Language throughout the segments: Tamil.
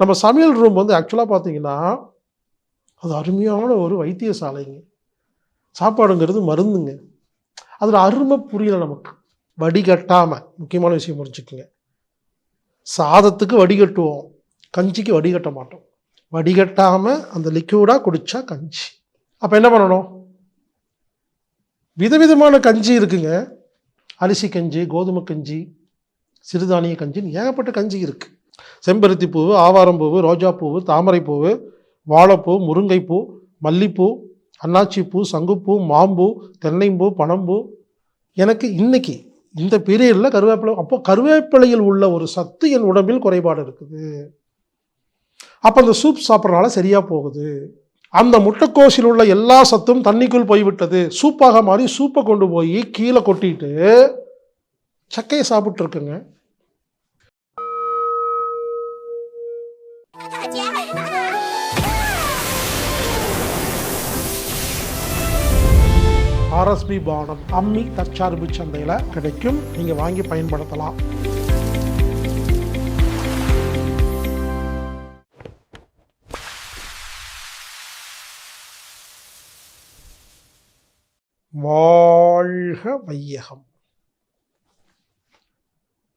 நம்ம சமையல் ரூம் வந்து ஆக்சுவலாக பார்த்தீங்கன்னா அது அருமையான ஒரு வைத்தியசாலைங்க. சாப்பாடுங்கிறது மருந்துங்க. அதில் அருமை புரியலை நமக்கு. வடிகட்டாமல், முக்கியமான விஷயம் புரிஞ்சுக்குங்க. சாதத்துக்கு வடிகட்டுவோம், கஞ்சிக்கு வடிகட்ட மாட்டோம். வடிகட்டாமல் அந்த லிக்யூடாக குடித்தா கஞ்சி. அப்போ என்ன பண்ணணும்? விதவிதமான கஞ்சி இருக்குங்க. அரிசி கஞ்சி, கோதுமை கஞ்சி, சிறுதானிய கஞ்சின்னு ஏகப்பட்ட கஞ்சி இருக்குது. செம்பருத்தி பூவு, ஆவாரம்பூவு, ரோஜாப்பூவு, தாமரைப்பூவு, வாழைப்பூ, முருங்கைப்பூ, மல்லிப்பூ, அன்னாச்சிப்பூ, சங்குப்பூ, மாம்பூ, தென்னைம்பூ, பனம்பூ. எனக்கு இன்னைக்கு இந்த பீரியடில் கருவேப்பிலை, அப்போ கருவேப்பிலையில் உள்ள ஒரு சத்து என் உடம்பில் குறைபாடு இருக்குது. அப்போ அந்த சூப் சாப்பிட்றதுனால சரியாக போகுது. அந்த முட்டைக்கோசில் உள்ள எல்லா சத்தும் தண்ணிக்குள் போய்விட்டது. சூப்பாக மாறி சூப்பை கொண்டு போய் கீழே கொட்டிட்டு சக்கையை சாப்பிட்ருக்குங்க. ஆர்எஸ்பி பானம் அம்மி தற்சார்பு சந்தையில் கிடைக்கும். நீங்கள் வாங்கி பயன்படுத்தலாம். வாழ்க வையகம்.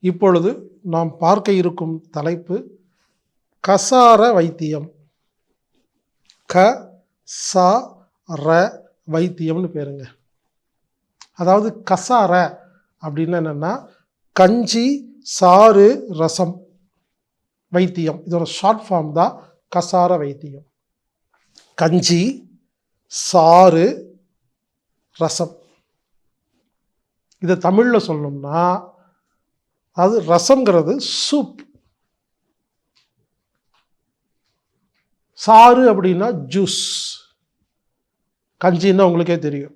இப்பொழுது நாம் பார்க்க இருக்கும் தலைப்பு கசார வைத்தியம். வைத்தியம்னு பேருங்க. அதாவது கசார அப்படின்னு என்னென்னா கஞ்சி, சாறு, ரசம் வைத்தியம். இதோட ஷார்ட் ஃபார்ம் தான் கசார வைத்தியம். கஞ்சி, சாறு, ரசம். இதை தமிழில் சொல்லணும்னா, அது ரசம்ங்கிறது சூப், சாறு அப்படின்னா ஜூஸ், கஞ்சின்னா உங்களுக்கே தெரியும்.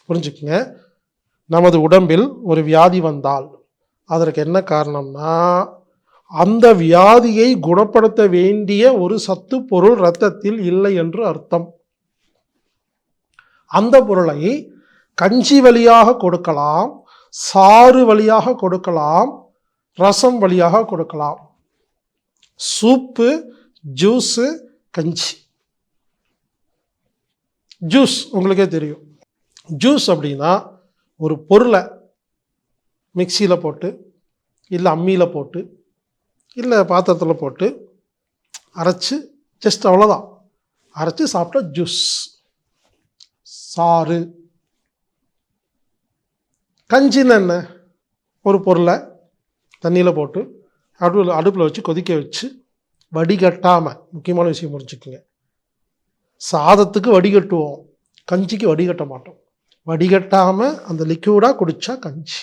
புரிஞ்சுக்குங்க. நமது உடம்பில் ஒரு வியாதி வந்தால் அதற்கு என்ன காரணம்னா, அந்த வியாதியை குணப்படுத்த வேண்டிய ஒரு சத்து பொருள் இரத்தத்தில் இல்லை என்று அர்த்தம். அந்த பொருளை கஞ்சி வழியாக கொடுக்கலாம், சாறு வழியாக கொடுக்கலாம், ரசம் வழியாக கொடுக்கலாம். சூப்பு, ஜூஸு, கஞ்சி. ஜூஸ் உங்களுக்கே தெரியும். ஜூஸ் அப்படின்னா ஒரு பொருளை மிக்சியில் போட்டு, இல்லை அம்மியில் போட்டு, இல்லை பாத்திரத்தில் போட்டு அரைச்சி, ஜஸ்ட் அவ்வளோதான், அரைச்சி சாப்பிட்டா ஜூஸ். சாறு. கஞ்சின்னு என்ன? ஒரு பொருளை தண்ணியில் போட்டு அடுப்பில் வச்சு கொதிக்க வச்சு வடிகட்டாமல், முக்கியமான விஷயம் புரிஞ்சுக்குங்க. சாதத்துக்கு வடிகட்டுவோம், கஞ்சிக்கு வடிகட்ட மாட்டோம். வடிகட்டாமல் அந்த லிக்யூடாக குடித்தா கஞ்சி.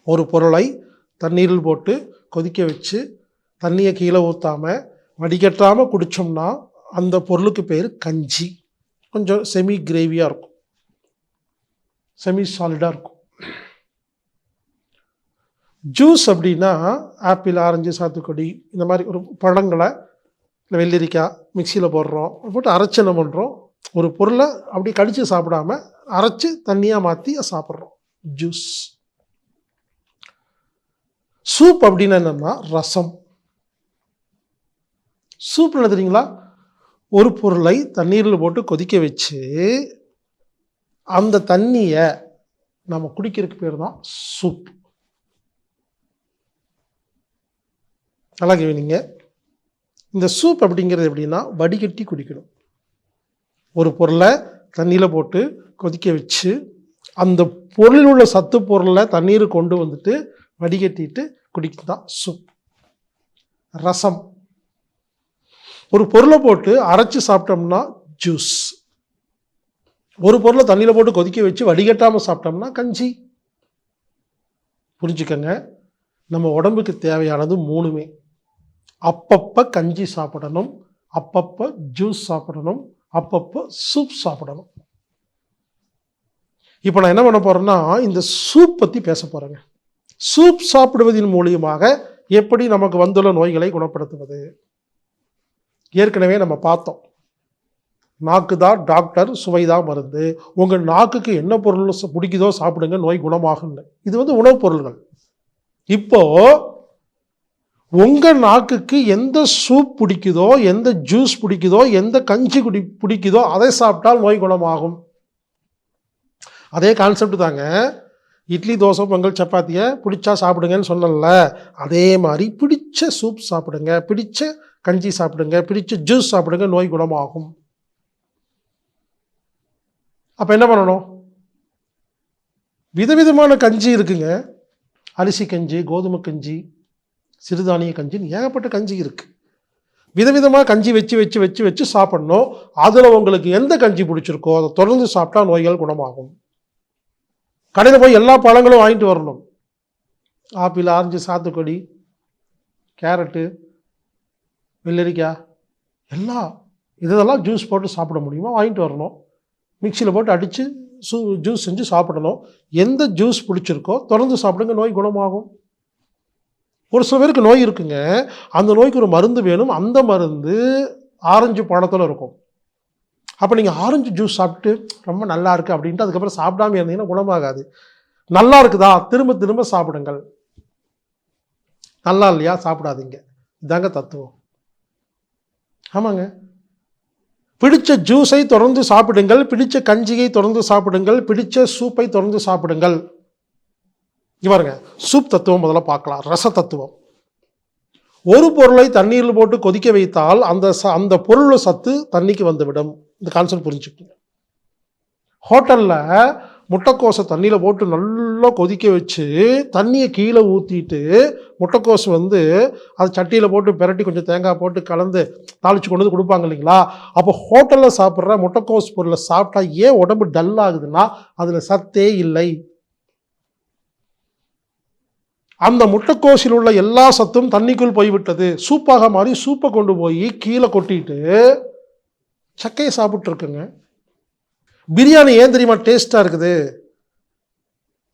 ஒரு பொருளை தண்ணீரில் போட்டு கொதிக்க வச்சு தண்ணியை கீழே ஊற்றாமல் வடிகட்டாமல் குடித்தோம்னா அந்த பொருளுக்கு பேர் கஞ்சி. கொஞ்சம் செமி கிரேவியாக இருக்கும், செமி சாலிடாக இருக்கும். ஜூஸ் அப்படின்னா ஆப்பிள், ஆரஞ்சு, சாத்துக்குடி, இந்த மாதிரி ஒரு பழங்களை, இல்லை வெள்ளரிக்காய் மிக்சியில் போடுறோம், போட்டு அரைச்சி என்ன பண்ணுறோம், ஒரு பொருளை அப்படி கடித்து சாப்பிடாம அரைச்சி தண்ணியாக மாற்றி சாப்பிட்றோம், ஜூஸ். சூப் அப்படின்னு என்னன்னா ரசம். சூப் என்ன தெரியுங்களா? ஒரு பொருளை தண்ணீரில் போட்டு கொதிக்க வச்சு அந்த தண்ணியை நம்ம குடிக்கிறதுக்கு பேர் தான் சூப். நல்லா கேவீங்க. இந்த சூப் அப்படிங்கிறது எப்படின்னா வடிகட்டி குடிக்கணும். ஒரு பொருளை தண்ணியில் போட்டு கொதிக்க வச்சு அந்த பொருளில் உள்ள சத்து பொருளை தண்ணீர் கொண்டு வந்துட்டு வடிகட்டிட்டு குடிக்கிறது தான் சூப். ரசம். ஒரு பொருளை போட்டு அரைச்சி சாப்பிட்டோம்னா ஜூஸ். ஒரு பொருளை தண்ணியில் போட்டு கொதிக்க வச்சு வடிகட்டாமல் சாப்பிட்டோம்னா கஞ்சி. புரிஞ்சுக்கங்க, நம்ம உடம்புக்கு தேவையானது மூணுமே. அப்பப்போ கஞ்சி சாப்பிடணும், அப்பப்போ ஜூஸ் சாப்பிடணும், அப்பப்போ சூப் சாப்பிடணும். இப்போ நான் என்ன பண்ண போகிறேன்னா இந்த சூப் பற்றி பேச போகிறேங்க. சூப் சாப்பிடுவதன் மூலியமாக எப்படி நமக்கு வந்துள்ள நோய்களை குணப்படுத்துவது. ஏற்கனவே நம்ம பார்த்தோம், நாக்கு தான் டாக்டர், சுவைதான் மருந்து. உங்கள் நாக்குக்கு என்ன பொருள் பிடிக்குதோ சாப்பிடுங்க, நோய் குணமாகுங்க. இது உணவுப் பொருள்கள். இப்போ உங்கள் நாக்குக்கு எந்த சூப் பிடிக்குதோ, எந்த ஜூஸ் பிடிக்குதோ, எந்த கஞ்சி பிடிக்குதோ அதை சாப்பிட்டால் நோய் குணமாகும். அதே கான்செப்ட் தாங்க. இட்லி, தோசை, பொங்கல், சப்பாத்தியை பிடிச்சா சாப்பிடுங்கன்னு சொன்னல, அதே மாதிரி பிடிச்ச சூப் சாப்பிடுங்க, பிடிச்ச கஞ்சி சாப்பிடுங்க, பிடிச்ச ஜூஸ் சாப்பிடுங்க, நோய் குணமாகும். அப்போ என்ன பண்ணணும்? விதவிதமான கஞ்சி இருக்குங்க. அரிசி கஞ்சி, கோதுமை கஞ்சி, சிறுதானிய கஞ்சின்னு ஏகப்பட்ட கஞ்சி இருக்குது. விதவிதமாக கஞ்சி வச்சு வச்சு வச்சு வச்சு சாப்பிடணும். அதில் உங்களுக்கு எந்த கஞ்சி பிடிச்சிருக்கோ அதை தொடர்ந்து சாப்பிட்டா நோய்கள் குணமாகும். கடையில் போய் எல்லா பழங்களும் வாங்கிட்டு வரணும். ஆப்பிள், ஆரஞ்சு, சாத்துக்குடி, கேரட்டு, வெள்ளரிக்காய் இதெல்லாம் ஜூஸ் போட்டு சாப்பிட முடியுமா வாங்கிட்டு வரணும். மிக்சியில் போட்டு அடித்து ஜூஸ் செஞ்சு சாப்பிடணும். எந்த ஜூஸ் பிடிச்சிருக்கோ தொடர்ந்து சாப்பிடுங்க, நோய் குணமாகும். ஒரு சில பேருக்கு நோய் இருக்குங்க, அந்த நோய்க்கு ஒரு மருந்து வேணும். அந்த மருந்து ஆரஞ்சு பழத்தில் இருக்கும். அப்போ நீங்கள் ஆரஞ்சு ஜூஸ் சாப்பிட்டு ரொம்ப நல்லா இருக்குது அப்படின்ட்டு அதுக்கப்புறம் சாப்பிடாம இருந்தீங்கன்னா குணமாகாது. நல்லா இருக்குதா திரும்ப திரும்ப சாப்பிடுங்கள், நல்லா இல்லையா சாப்பிடாதீங்க. இதாங்க தத்துவம். ஆமாங்க. பிடிச்ச ஜூஸை தொடர்ந்து சாப்பிடுங்கள், பிடிச்ச கஞ்சியை தொடர்ந்து சாப்பிடுங்கள், பிடிச்ச சூப்பை தொடர்ந்து சாப்பிடுங்கள். இவருங்க சூப் தத்துவம் முதல்ல பார்க்கலாம். ரச தத்துவம். ஒரு பொருளை தண்ணீரில் போட்டு கொதிக்க வைத்தால் அந்த பொருள் சத்து தண்ணிக்கு வந்துவிடும். இந்த கான்செப்ட் புரிஞ்சுக்கோங்க. ஹோட்டலில் முட்டைக்கோஸை தண்ணியில் போட்டு நல்லா கொதிக்க வச்சு தண்ணியை கீழே ஊற்றிட்டு முட்டைக்கோஸ் அது சட்டியில் போட்டு பிரட்டி கொஞ்சம் தேங்காய் போட்டு கலந்து தாளித்து கொண்டு வந்து கொடுப்பாங்க இல்லைங்களா? அப்போ ஹோட்டலில் சாப்பிட்ற முட்டைக்கோஸ் பொருளை சாப்பிட்டா ஏன் உடம்பு டல் ஆகுதுன்னா அதில் சத்தே இல்லை. அந்த முட்டைக்கோஸில் உள்ள எல்லா சத்தும் தண்ணிக்குள் போய்விட்டது. சூப்பாக மாறி சூப்பை கொண்டு போய் கீழே கொட்டிட்டு சக்கையை சாப்பிட்ருக்குங்க. பிரியாணி ஏன் தெரியுமா டேஸ்ட்டாக இருக்குது?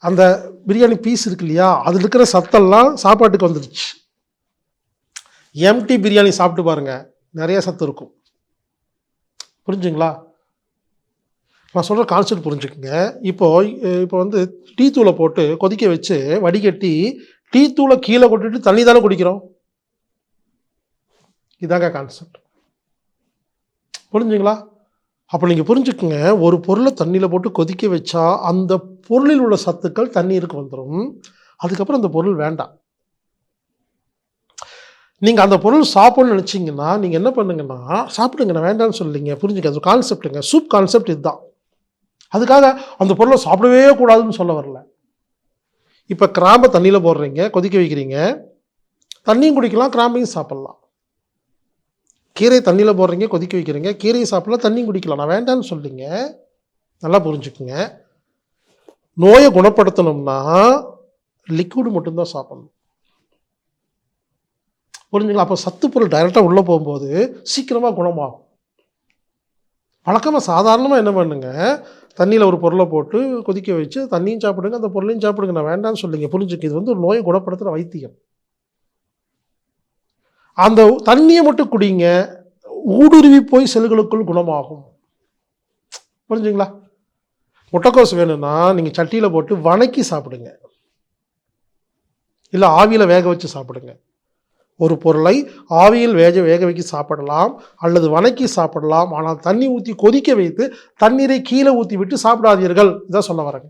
அந்த பிரியாணி பீஸ் இருக்கு இல்லையா, அதில் இருக்கிற சத்தெல்லாம் சாப்பாட்டுக்கு வந்துடுச்சு. எம்டி பிரியாணி சாப்பிட்டு பாருங்க, நிறைய சத்து இருக்கும். புரிஞ்சுங்களா? நான் சொல்கிற கான்செப்ட் புரிஞ்சுக்குங்க. இப்போ டீ தூளை போட்டு கொதிக்க வச்சு வடிகட்டி டீ தூளை கீழே கொட்டிட்டு தண்ணி தானே குடிக்கிறோம். இதாங்க கான்செப்ட். புரிஞ்சுங்களா? அப்போ நீங்கள் புரிஞ்சுக்குங்க, ஒரு பொருளை தண்ணியில் போட்டு கொதிக்க வச்சா அந்த பொருளில் உள்ள சத்துக்கள் தண்ணீருக்கு வந்துடும். அதுக்கப்புறம் அந்த பொருள் வேண்டாம். நீங்கள் அந்த பொருள் சாப்பிடணும்னு நினச்சிங்கன்னா நீங்கள் என்ன பண்ணுங்கன்னா சாப்பிடுங்க, நான் வேண்டாம்னு சொல்லிங்க. புரிஞ்சுக்க, அது கான்செப்டுங்க. சூப் கான்செப்ட் இதுதான். அதுக்காக அந்த பொருளை சாப்பிடவே கூடாதுன்னு சொல்ல வரல. இப்போ கிராம்பை தண்ணியில் போடுறீங்க, கொதிக்க வைக்கிறீங்க, தண்ணியும் குடிக்கலாம், கிராம்பையும் சாப்பிட்லாம். கீரை தண்ணியில் போடுறீங்க, கொதிக்க வைக்கிறீங்க, கீரையை சாப்பிடலாம், தண்ணியும் குடிக்கலாம். நான் வேண்டான்னு சொல்லிங்க. நல்லா புரிஞ்சுக்குங்க. நோயை குணப்படுத்தணும்னா லிக்விடு மட்டும்தான் சாப்பிடணும். புரிஞ்சுங்களா? அப்போ சத்து பொருள் டைரெக்டாக உள்ளே போகும்போது சீக்கிரமாக குணமாகும். வழக்கமாக சாதாரணமாக என்ன பண்ணுங்க, தண்ணியில் ஒரு பொருளை போட்டு கொதிக்க வச்சு தண்ணியும் சாப்பிடுங்க, அந்த பொருளையும் சாப்பிடுங்க. நான் வேண்டான்னு சொல்லிங்க. புரிஞ்சுக்கு, இது ஒரு நோயை குணப்படுத்துகிற வைத்தியம். அந்த தண்ணியை மட்டும் குடிங்க, ஊடுருவி போய் செல்களுக்குள் குணமாகும். புரிஞ்சுங்களா? முட்டைக்கோஸ் வேணும்னா நீங்கள் சட்டியில் போட்டு வணக்கி சாப்பிடுங்க, இல்லை ஆவியில் வேக வச்சு சாப்பிடுங்க. ஒரு பொருளை ஆவியில் வேக வைக்க சாப்பிடலாம் அல்லது வணக்கி சாப்பிடலாம். ஆனால் தண்ணி ஊற்றி கொதிக்க வைத்து தண்ணீரை கீழே ஊற்றி விட்டு சாப்பிடாதீர்கள். இதான் சொல்ல வரேங்க.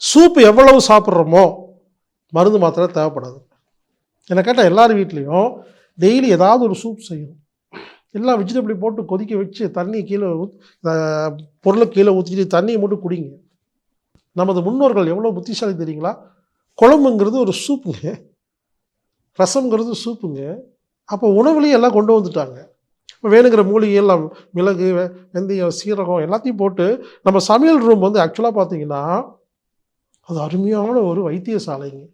சூப் எவ்வளவு சாப்பிட்றோமோ மருந்து மாத்திரை தேவைப்படாது. என்ன கேட்டால் எல்லார் வீட்லேயும் டெய்லி ஏதாவது ஒரு சூப் செய்யணும். எல்லா வெஜிடபிளையும் போட்டு கொதிக்க வச்சு தண்ணி கீழே பொருளை கீழே ஊற்றிட்டு தண்ணியை மட்டும் குடிங்க. நமது முன்னோர்கள் எவ்வளோ புத்திசாலி தெரியுங்களா? குழம்புங்கிறது ஒரு சூப்புங்க, ரசம்ங்கிறது சூப்புங்க. அப்போ உணவுலையும் எல்லாம் கொண்டு வந்துட்டாங்க. இப்போ வேணுங்கிற மூலிகை எல்லாம் மிளகு, வெந்தயம், சீரகம் எல்லாத்தையும் போட்டு நம்ம சமையல் ரூம் ஆக்சுவலாக பார்த்தீங்கன்னா அது அருமையான ஒரு வைத்தியசாலைங்க.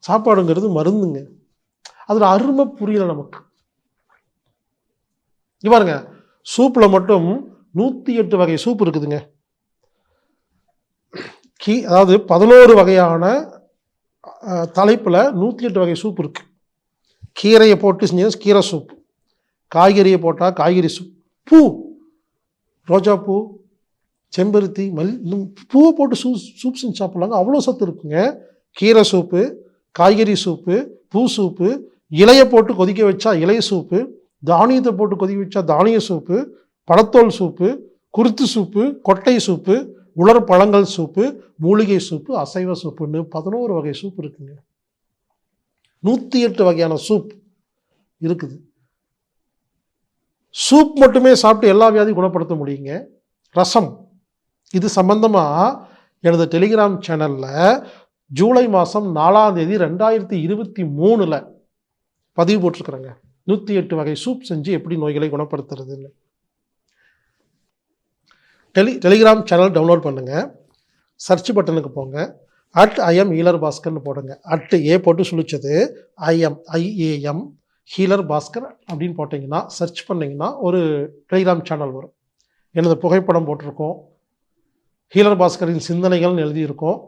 சாப்பாடுங்கிறது மருந்துங்க. அதில் அருமை புரியலை நமக்கு. பாருங்க, சூப்பில் மட்டும் 108 வகை சூப் இருக்குதுங்க. அதாவது 11 வகையான தலைப்பில் 108 வகை சூப் இருக்கு. கீரையை போட்டு செஞ்சது கீரை சூப், காய்கறியை போட்டால் காய்கறி சூப், பூ, ரோஜா பூ, செம்பருத்தி இன்னும் பூவை போட்டு சூப் செஞ்சு சாப்பிட்லாங்க, அவ்வளோ சத்து இருக்குங்க. கீரை சூப்பு, காய்கறி சூப்பு, பூ சூப்பு, இலையை போட்டு கொதிக்க வச்சா இலை சூப்பு, தானியத்தை போட்டு கொதிக்க வச்சா தானிய சூப்பு, பழத்தோல் சூப்பு, குருத்து சூப்பு, கொட்டை சூப்பு, உலர் பழங்கள் சூப்பு, மூலிகை சூப்பு, அசைவ சூப்புன்னு 11 வகை சூப் இருக்குங்க. 108 வகையான சூப் இருக்குது. சூப் மட்டுமே சாப்பிட்டு எல்லா வியாதியும் குணப்படுத்த முடியுங்க. ரசம், இது சம்பந்தமாக எனது டெலிகிராம் சேனலில் ஜூலை மாதம் 4ஆம் தேதி 2023 பதிவு போட்டிருக்கிறேங்க. 108 வகை சூப் செஞ்சு எப்படி நோய்களை குணப்படுத்துறதுன்னு. டெலிகிராம் சேனல் டவுன்லோட் பண்ணுங்கள். சர்ச் பட்டனுக்கு போங்க, @IAM ஹீலர் பாஸ்கர்னு போடுங்க. ஏ போட்டு சுழிச்சது IAM ஹீலர் பாஸ்கர் அப்படின்னு போட்டிங்கன்னா, சர்ச் பண்ணிங்கன்னா ஒரு டெலிகிராம் சேனல் வரும். எனது புகைப்படம் போட்டிருக்கோம், ஹீலர் பாஸ்கரின் சிந்தனைகள்னு எழுதியிருக்கோம்.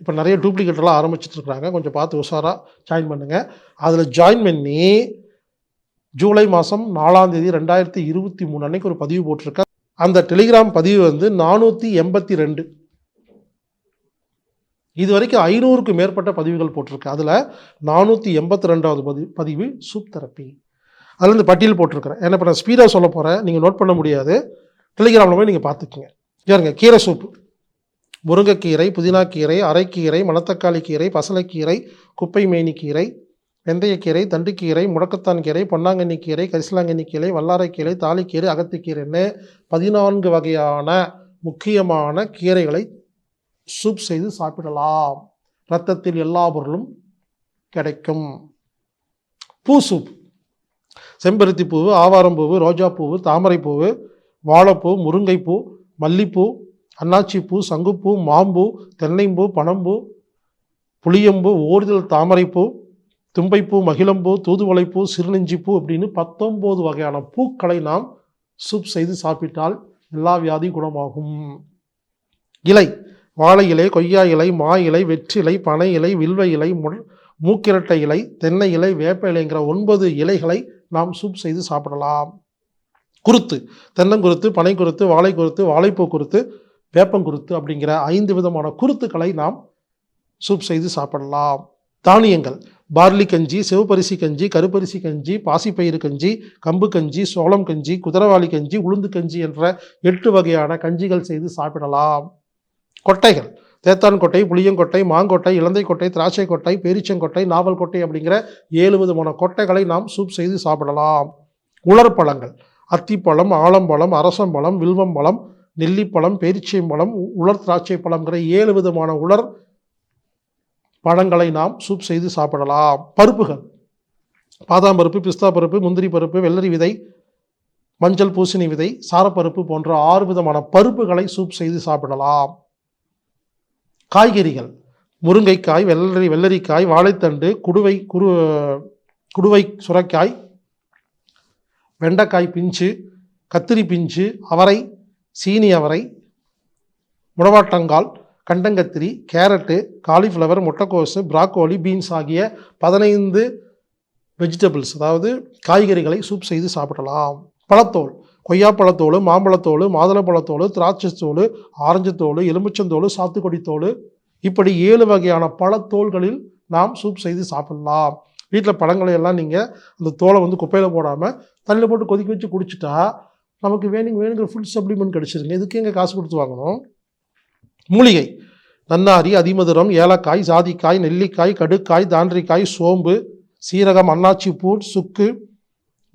இப்போ நிறைய டூப்ளிகேட்டெல்லாம் ஆரம்பிச்சிட்ருக்குறாங்க, கொஞ்சம் பார்த்து உஷாராக ஜாயின் பண்ணுங்கள். அதில் ஜாயின் பண்ணி ஜூலை மாதம் 4ஆம் தேதி 2023 அன்னைக்கு ஒரு பதிவு போட்டிருக்கேன். அந்த டெலிகிராம் பதிவு 482. இது வரைக்கும் 500க்கு மேற்பட்ட பதிவுகள் போட்டிருக்கு. அதில் 482வது பதிவு சூப் தெரப்பி. அதில் இந்த பட்டியல் போட்டிருக்கிறேன். ஏன்னா இப்போ நான் ஸ்பீடாக சொல்ல போகிறேன், நீங்கள் நோட் பண்ண முடியாது. டெலிகிராமில் போய் நீங்கள் பார்த்துக்குங்க. ஏறுங்க, கீரை சூப்பு, முருங்கைக்கீரை, புதினாக்கீரை, அரைக்கீரை, மணத்தக்காளி கீரை, பசலைக்கீரை, குப்பை மேனி கீரை, வெந்தயக்கீரை, தண்டுக்கீரை, முடக்கத்தான் கீரை, பொன்னாங்கண்ணி கீரை, கரிசலாங்கண்ணி கீரை, வல்லாரைக்கீரை, தாளிக்கீரை, அகத்திக்கீரைன்னு 14 வகையான முக்கியமான கீரைகளை சூப் செய்து சாப்பிடலாம். இரத்தத்தில் எல்லா பொருளும் கிடைக்கும். பூ சூப், செம்பருத்தி பூவு, ஆவாரம்பூவு, ரோஜாப்பூவு, தாமரைப்பூவு, வாழைப்பூ, முருங்கைப்பூ, மல்லிப்பூ, அன்னாச்சிப்பூ, சங்குப்பூ, மாம்பூ, தென்னைம்பூ, பனம்பூ, புளியம்பூ, ஓரிதழ் தாமரைப்பூ, தும்பைப்பூ, மகிழம்பூ, தூதுவளைப்பூ, சிறுநெஞ்சிப்பூ அப்படின்னு 19 வகையான பூக்களை நாம் சூப் செய்து சாப்பிட்டால் எல்லா வியாதி குணமாகும். இலை, வாழை இலை, கொய்யா இலை, மா இலை, வெற்றிலை, பனை இலை, வில்வ இலை, மூக்கிரட்டை இலை, தென்னை இலை, வேப்ப இலைங்கிற 9 இலைகளை நாம் சூப் செய்து சாப்பிடலாம். குருத்து, தென்னங்குருத்து, பனை குருத்து, வாழை குருத்து, வாழைப்பூ குருத்து, வேப்பங்குருத்து அப்படிங்கிற 5 விதமான குருத்துக்களை நாம் சூப் செய்து சாப்பிடலாம். தானியங்கள், பார்லி கஞ்சி, சிவப்பரிசி கஞ்சி, கருப்பரிசி கஞ்சி, பாசிப்பயிறு கஞ்சி, கம்பு கஞ்சி, சோளம் கஞ்சி, குதிரவாளி கஞ்சி, உளுந்து கஞ்சி என்ற 8 வகையான கஞ்சிகள் செய்து சாப்பிடலாம். கொட்டைகள், தேத்தான் கொட்டை, புளியங்கொட்டை, மாங்கொட்டை, இலந்தை கொட்டை, திராட்சை கொட்டை, பேரிச்சங்கொட்டை, நாவல் கொட்டை அப்படிங்கிற 7 விதமான கொட்டைகளை நாம் சூப் செய்து சாப்பிடலாம். உலர்பழங்கள், அத்திப்பழம், ஆலம்பழம், அரசம்பழம், வில்வம்பழம், நெல்லிப்பழம், பேரிச்சம்பழம், உலர் திராட்சை பழம்ங்கிற 7 விதமான உலர் பழங்களை நாம் சூப் செய்து சாப்பிடலாம். பருப்புகள், பாதாம் பருப்பு, பிஸ்தா பருப்பு, முந்திரி பருப்பு, வெள்ளரி விதை, மஞ்சள் பூசணி விதை, சாரப்பருப்பு போன்ற 6 விதமான பருப்புகளை சூப் செய்து சாப்பிடலாம். காய்கறிகள், முருங்கைக்காய், வெள்ளரிக்காய், வாழைத்தண்டு, குடுவை சுரைக்காய், வெண்டைக்காய் பிஞ்சு, கத்திரி பிஞ்சு, அவரை, சீனி அவரை, முடவாட்டங்கால், கண்டங்கத்திரி, கேரட்டு, காலிஃப்ளவர், முட்டைக்கோசு, பிராக்கோலி, பீன்ஸ் ஆகிய 15 வெஜிடபிள்ஸ் அதாவது காய்கறிகளை சூப் செய்து சாப்பிடலாம். பழத்தோல், கொய்யாப்பழத்தோல், மாம்பழத்தோல், மாதுளப்பழத்தோல், திராட்சைத்தோல், ஆரஞ்சத்தோல், எலுமிச்சந்தோல், சாத்துக்குடித்தோல் இப்படி 7 வகையான பழத்தோல்களில் நாம் சூப் செய்து சாப்பிடலாம். வீட்டில் பழங்களை எல்லாம் நீங்கள் அந்த தோலை குப்பையில் போடாமல் தண்ணியில் போட்டு கொதிக்க வச்சு குடிச்சிட்டா நமக்கு வேணுங்கிற ஃபுட் சப்ளிமெண்ட் கிடச்சிருங்க. இதுக்கு எங்கே காசு கொடுத்து வாங்கணும்? மூலிகை, நன்னாரி, அதிமதுரம், ஏலக்காய், ஜாதிக்காய், நெல்லிக்காய், கடுக்காய், தாண்டிக்காய், சோம்பு, சீரகம், அன்னாச்சி பூ, சுக்கு,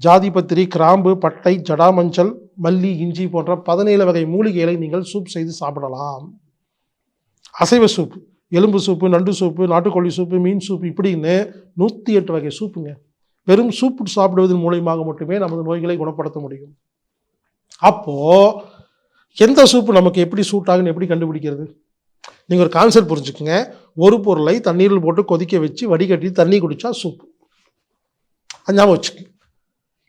ஜாதிபத்திரி, கிராம்பு, பட்டை, ஜடாமஞ்சள், மல்லி, இஞ்சி போன்ற 17 வகை மூலிகைகளை நீங்கள் சூப் செய்து சாப்பிடலாம். அசைவ சூப்பு, எலும்பு சூப்பு, நண்டு சூப்பு, நாட்டுக்கோழி சூப்பு, மீன் சூப்பு இப்படின்னு 108 வகை சூப்புங்க. வெறும் சூப்பு சாப்பிடுவதன் மூலமாக மட்டுமே நமது நோய்களை குணப்படுத்த முடியும். அப்போது எந்த சூப்பு நமக்கு எப்படி சூட் ஆகுன்னு எப்படி கண்டுபிடிக்கிறது? நீங்கள் ஒரு கான்செப்ட் புரிஞ்சுக்குங்க. ஒரு பொருளை தண்ணீரில் போட்டு கொதிக்க வச்சு வடிகட்டி தண்ணி குடித்தா சூப்பு, ஞாபகம் வச்சுக்கு.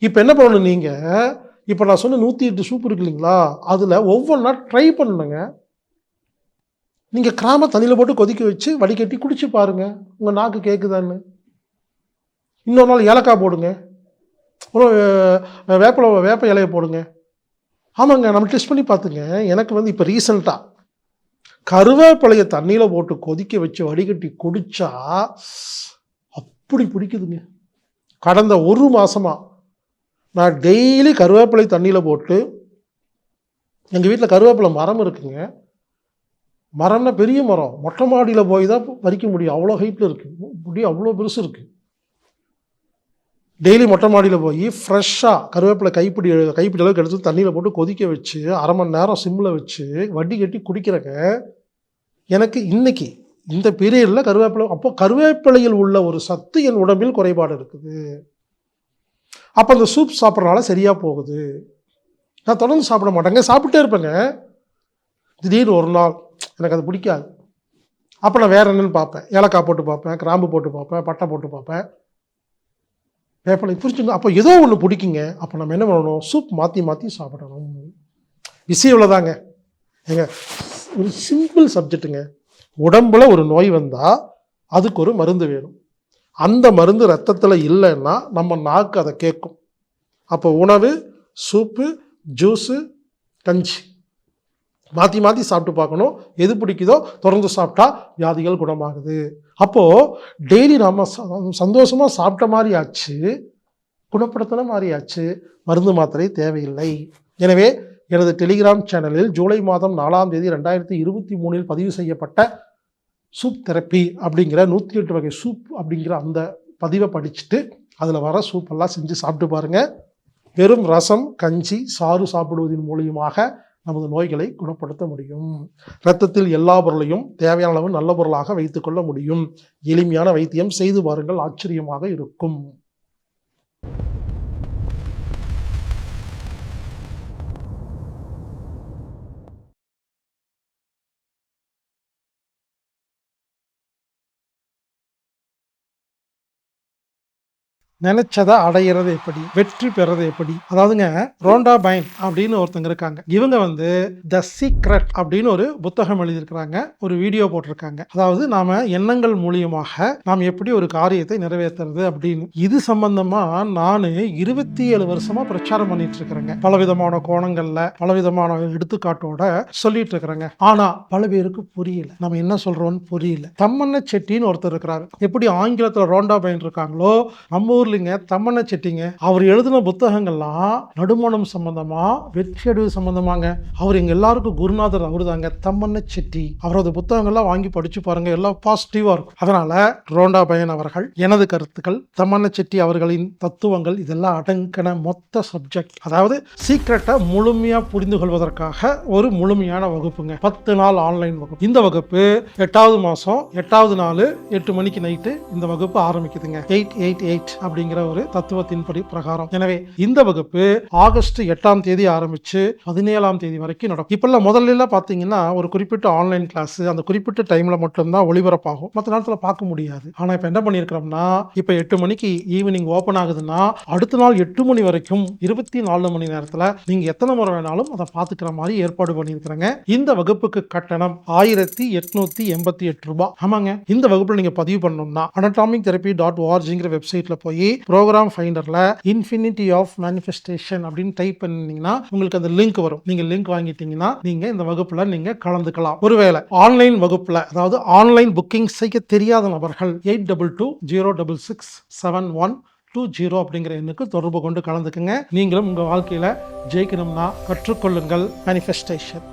இப்போ என்ன பண்ணணும், நீங்கள் இப்போ நான் சொன்ன 108 சூப் இருக்கு இல்லைங்களா, அதில் ஒவ்வொன்றா ட்ரை பண்ணணுங்க. நீங்கள் கிராம தண்ணியில் போட்டு கொதிக்க வச்சு வடிகட்டி குடிச்சு பாருங்கள், உங்கள் நாக்கு கேட்குதான்னு. இன்னொரு நாள் ஏலக்காய் போடுங்க, வேப்ப இலையை போடுங்க, ஆமாங்க, நம்ம டெஸ்ட் பண்ணி பார்த்துங்க. எனக்கு வந்து இப்போ ரீசெண்டாக கருவேப்பிலையை தண்ணியில் போட்டு கொதிக்க வச்சு வடிகட்டி குடிச்சா அப்படி பிடிக்குதுங்க. கடந்த 1 மாசமா நான் டெய்லி கருவேப்பிலை தண்ணியில் போட்டு, எங்கள் வீட்டில் கருவேப்பிலை மரம் இருக்குங்க. மரம்னா பெரிய மரம், மொட்டை மாடியில் போய் தான் பறிக்க முடியும், அவ்வளோ ஹைட்டில் இருக்குது, முடி அவ்வளோ பெருசு இருக்குது. டெய்லி மொட்டை மாடியில் போய் ஃப்ரெஷ்ஷாக கருவேப்பிலை கைப்பிடி அளவுக்கு எடுத்து தண்ணியில் போட்டு கொதிக்க வச்சு 1/2 மணி நேரம் சிம்மில் வச்சு வடி கட்டி குடிக்கிறேங்க. எனக்கு இன்னைக்கு இந்த பீரியடில் கருவேப்பிலை, அப்போ கருவேப்பிலையில் உள்ள ஒரு சத்து என் உடம்பில் குறைபாடு இருக்குது. அப்போ அந்த சூப் சாப்பிட்றதுனால சரியாக போகுது. நான் தொடர்ந்து சாப்பிட மாட்டேங்க, சாப்பிட்டே இருப்பேங்க. திடீர்னு ஒரு நாள் எனக்கு அது பிடிக்காது. அப்போ நான் வேறு என்னென்னு பார்ப்பேன். ஏலக்காய் போட்டு பார்ப்பேன், கிராம்பு போட்டு பார்ப்பேன், பட்டை போட்டு பார்ப்பேன், வேப்பிலை புரிச்சுங்க. அப்போ ஏதோ ஒன்று பிடிக்குங்க. அப்போ நம்ம என்ன பண்ணணும், சூப் மாற்றி சாப்பிடணும். விஷயம் இவ்வளோதாங்க. ஏங்க, ஒரு சிம்பிள் சப்ஜெக்ட்டுங்க. உடம்புல ஒரு நோய் வந்தால் அதுக்கு ஒரு மருந்து வேணும். அந்த மருந்து ரத்தத்தில் இல்லைன்னா நம்ம நாக்கு அதை கேட்கும். அப்போ உணவு, சூப்பு, ஜூஸு, கஞ்சி மாற்றி சாப்பிட்டு பார்க்கணும். எது பிடிக்குதோ தொடர்ந்து சாப்பிட்டா வியாதிகள் குணமாகுது. அப்போது டெய்லி நாம் சந்தோஷமாக சாப்பிட்ட மாதிரி ஆச்சு, குணப்படுத்தின மாதிரி ஆச்சு, மருந்து மாத்திரை தேவையில்லை. எனவே எனது டெலிகிராம் சேனலில் ஜூலை மாதம் 4ஆம் தேதி 2023 பதிவு செய்யப்பட்ட சூப் தெரப்பி அப்படிங்கிற 108 வகை சூப் அப்படிங்கிற அந்த பதிவை படிச்சுட்டு அதில் வர சூப்பெல்லாம் செஞ்சு சாப்பிட்டு பாருங்கள். வெறும் ரசம், கஞ்சி, சாறு சாப்பிடுவதன் மூலியமாக நமது நோய்களை குணப்படுத்த முடியும். இரத்தத்தில் எல்லா பொருளையும் தேவையான அளவு நல்ல பொருளாக வைத்துக்கொள்ள முடியும். எளிமையான வைத்தியம் செய்து பாருங்கள், ஆச்சரியமாக இருக்கும். நினைச்சதை அடையிறது எப்படி, வெற்றி பெறது எப்படி? அதாவதுங்க, ரோண்டா பைன் அப்படின்னு ஒருத்தங்க இருக்காங்க. இவங்க வந்து த சீக்ரெட் அப்படின்னு ஒரு புத்தகம் எழுதியிருக்கிறாங்க, ஒரு வீடியோ போட்டிருக்காங்க. அதாவது நாம எண்ணங்கள் மூலியமாக நாம் எப்படி ஒரு காரியத்தை நிறைவேற்றுறது அப்படின்னு. இது சம்பந்தமா நான் 27 வருஷமா பிரச்சாரம் பண்ணிட்டு இருக்கிறேங்க. பலவிதமான கோணங்கள்ல பலவிதமான எடுத்துக்காட்டோட சொல்லிட்டு இருக்கிறேங்க. ஆனா பல பேருக்கு புரியல, நம்ம என்ன சொல்றோம்னு புரியல. தம்மண்ண செட்டின்னு ஒருத்தர் இருக்கிறாரு. எப்படி ஆங்கிலத்தில் ரோண்டா பைன் இருக்காங்களோ, நம்ம ஊர்ல தம்மண்ண செட்டிங்க, அவர் எழுதின புத்தகங்கள்லாம் நடுமணம் சம்பந்தமா, வெற்றியடைவு சம்பந்தமாங்க. அவர் எங்க எல்லாருக்கும் குருநாதர் அவரு தாங்க, தம்மண்ண செட்டி. அவரது புத்தகங்கள்லாம் வாங்கி படிச்சு பாருங்க, எல்லாம் பாசிட்டிவா இருக்கும். அதனால ரோண்டா பையன் அவர்கள், எனது கருத்துக்கள், தம்மண்ண செட்டி அவர்களின் தத்துவங்கள் இதெல்லாம் அடங்கின மொத்த சப்ஜெக்ட். அதாவது சீக்ரெட்டை முழுமையா புரிந்து கொள்வதற்காக ஒரு முழுமையான வகுப்புங்க. 10 நாள் ஆன்லைன் வகுப்பு. இந்த வகுப்பு 8வது மாசம் 8வது நாள் 8 மணிக்கு நைட்டு இந்த வகுப்பு ஆரம்பிக்குதுங்க. 888 அப்படிங்கிற ஒரு தத்துவத்தின்படி பிரகாரம். எனவே இந்த வகுப்பு ஆகஸ்ட் 8ஆம் தேதி ஆரம்பிச்சு 17ஆம் தேதி வரைக்கும் நடக்கும். இப்பெல்லாம் முதல்ல பாத்தீங்கன்னா ஒரு குறிப்பிட்ட ஆன்லைன் கிளாஸ் அந்த குறிப்பிட்ட டைம்ல மட்டும்தான் ஒளிபரப்பாகும், மற்ற நேரத்தில் பார்க்க முடியாது. ஆனா இப்ப என்ன பண்ணிருக்கிறோம்னா, இப்ப 8 மணிக்கு ஈவினிங் ஓபன் ஆகுதுன்னா அடுத்த நாள் 8 மணி வரைக்கும் 24 மணி நேரத்துல நீங்க எத்தனை முறை வேணாலும் அதை பார்த்துக்கிற மாதிரி ஏற்பாடு பண்ணியிருக்கிறேங்க. இந்த வகுப்புக்கு கட்டணம் 1888 ரூபாய். ஆமாங்க, இந்த வகுப்புல நீங்க பதிவு பண்ணணும்னா anatomictherapy.org வெப்சைட்ல போய் ப்ரோக்ராம் ஃபைண்டர்ல இன்ஃபினிட்டி ஆஃப் மேனிஃபெஸ்டேஷன் அப்படின்னு டைப் பண்ணீங்கன்னா உங்களுக்கு அந்த லிங்க் வரும். நீங்க லிங்க் வாங்கிட்டீங்கன்னா நீங்க இந்த வகுப்புல நீங்க கலந்துக்கலாம். ஒருவேளை ஆன்லைன் வகுப்புல, அதாவது ஆன்லைன் புக்கிங் செய்ய தெரியாத நபர்கள் 8220667120 அப்படிங்கிற எண்ணுக்கு தொடர்பு கொண்டு கலந்துக்குங்க. நீங்களும் உங்க வாழ்க்கையில ஜெயிக்கணும்னா கற்றுக்கொள்ளுங்கள் மேனிஃபெஸ்டேஷன்.